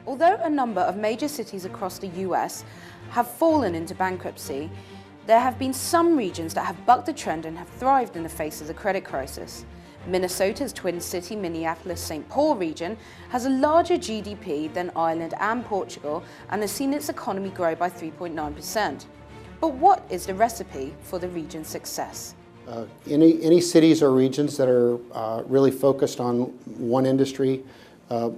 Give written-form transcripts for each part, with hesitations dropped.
Although a number of major cities across the US have fallen into bankruptcy, there have been some regions that have bucked the trend and have thrived in the face of the credit crisis. Minnesota's Twin City, Minneapolis-Saint Paul region has a larger GDP than Ireland and Portugal and has seen its economy grow by 3.9%. But what is the recipe for the region's success? Any cities or regions that are really focused on one industry,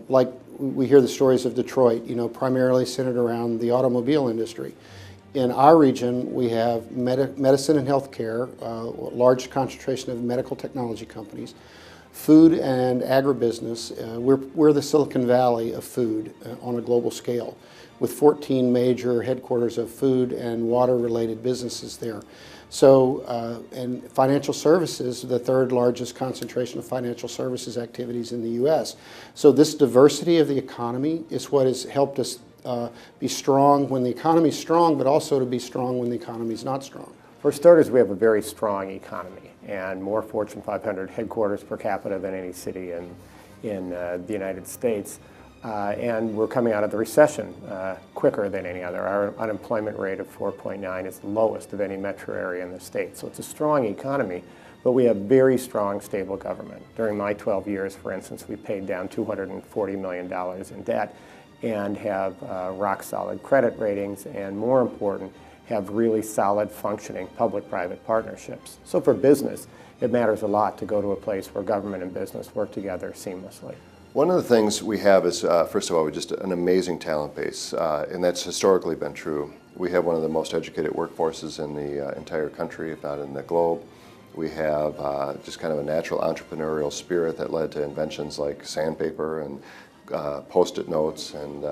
like we hear the stories of Detroit, primarily centered around the automobile industry. In our region, we have medicine and healthcare, large concentration of medical technology companies, food and agribusiness. We're the Silicon Valley of food on a global scale, with 14 major headquarters of food and water-related businesses there. So, and financial services, the third largest concentration of financial services activities in the U.S. So this diversity of the economy is what has helped us be strong when the economy is strong, but also to be strong when the economy is not strong. For starters, we have a very strong economy and more Fortune 500 headquarters per capita than any city in the United States. And we're coming out of the recession quicker than any other. Our unemployment rate of 4.9 is the lowest of any metro area in the state. So it's a strong economy, but we have very strong, stable government. During my 12 years, for instance, we paid down $240 million in debt and have rock-solid credit ratings, and more important, have really solid functioning public-private partnerships. So for business, it matters a lot to go to a place where government and business work together seamlessly. One of the things we have is, first of all, just an amazing talent base, and that's historically been true. We have one of the most educated workforces in the entire country, if not in the globe. We have just kind of a natural entrepreneurial spirit that led to inventions like sandpaper and Post-it notes and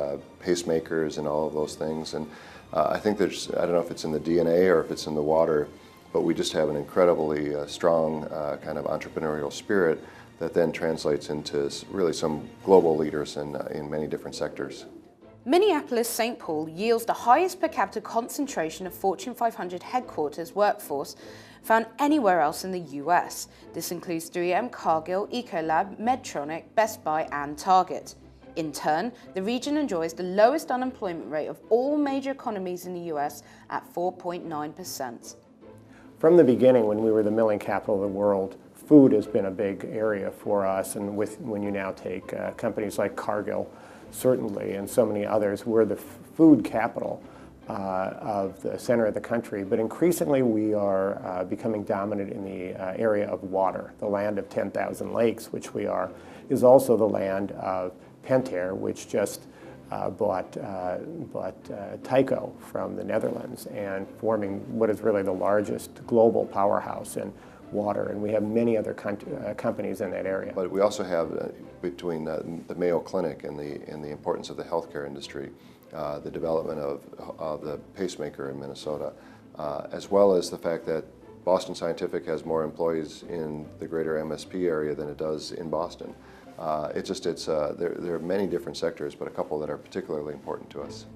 pacemakers and all of those things. And I think there's, I don't know if it's in the DNA or if it's in the water, but we just have an incredibly strong kind of entrepreneurial spirit that then translates into really some global leaders in many different sectors. Minneapolis-Saint Paul yields the highest per capita concentration of Fortune 500 headquarters workforce found anywhere else in the US. This includes 3M, Cargill, Ecolab, Medtronic, Best Buy, and Target. In turn, the region enjoys the lowest unemployment rate of all major economies in the US at 4.9%. From the beginning, when we were the milling capital of the world, food has been a big area for us, and when you now take companies like Cargill, certainly, and so many others, we're the food capital of the center of the country, but increasingly we are becoming dominant in the area of water. The land of 10,000 lakes, which we are, is also the land of Pentair, which just bought Tyco from the Netherlands and forming what is really the largest global powerhouse in water, and we have many other companies in that area. But we also have, between the Mayo Clinic and the importance of the healthcare industry, the development of the pacemaker in Minnesota, as well as the fact that Boston Scientific has more employees in the greater MSP area than it does in Boston. There are many different sectors, but a couple that are particularly important to us.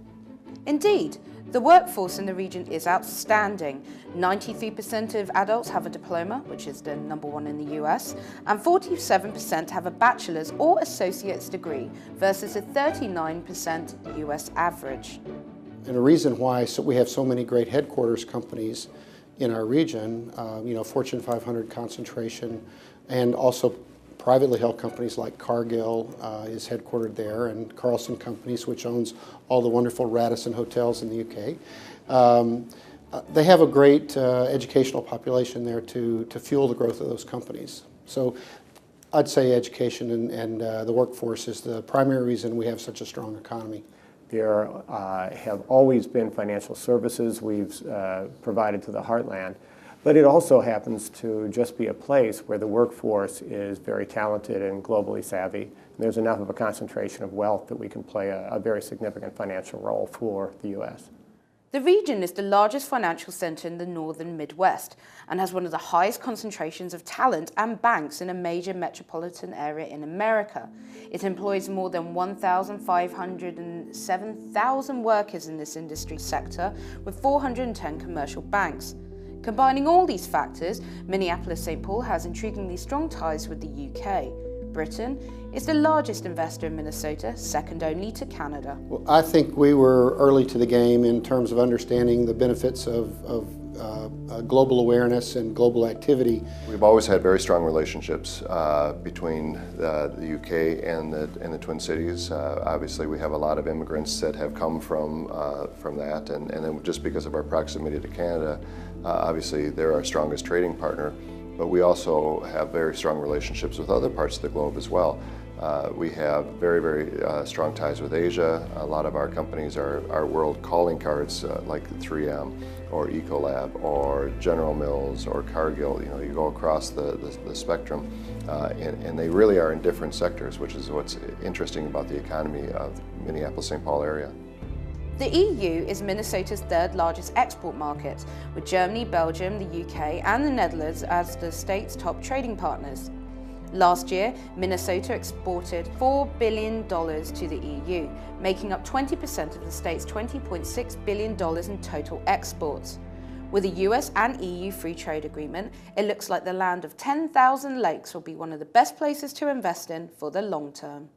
Indeed, the workforce in the region is outstanding. 93% of adults have a diploma, which is the #1 in the US, and 47% have a bachelor's or associate's degree versus a 39% US average. And the reason why we have so many great headquarters companies in our region, Fortune 500 concentration, and also privately held companies like Cargill is headquartered there, and Carlson Companies, which owns all the wonderful Radisson hotels in the UK. They have a great educational population there to fuel the growth of those companies. So I'd say education and the workforce is the primary reason we have such a strong economy. There have always been financial services we've provided to the heartland, but it also happens to just be a place where the workforce is very talented and globally savvy. And there's enough of a concentration of wealth that we can play a very significant financial role for the U.S. The region is the largest financial center in the northern Midwest and has one of the highest concentrations of talent and banks in a major metropolitan area in America. It employs more than 1,500 and 7,000 workers in this industry sector, with 410 commercial banks. Combining all these factors, Minneapolis-Saint Paul has intriguingly strong ties with the UK. Britain is the largest investor in Minnesota, second only to Canada. Well, I think we were early to the game in terms of understanding the benefits of global awareness and global activity. We've always had very strong relationships between the UK and the Twin Cities. Obviously, we have a lot of immigrants that have come from that, and then just because of our proximity to Canada, obviously they're our strongest trading partner. But we also have very strong relationships with other parts of the globe as well. We have very strong ties with Asia. A lot of our companies are world calling cards like 3M or Ecolab or General Mills or Cargill. You know, you go across the spectrum, and they really are in different sectors, which is what's interesting about the economy of the Minneapolis-Saint Paul area. The EU is Minnesota's third largest export market, with Germany, Belgium, the UK and the Netherlands as the state's top trading partners. Last year, Minnesota exported $4 billion to the EU, making up 20% of the state's $20.6 billion in total exports. With a US and EU free trade agreement, it looks like the land of 10,000 lakes will be one of the best places to invest in for the long term.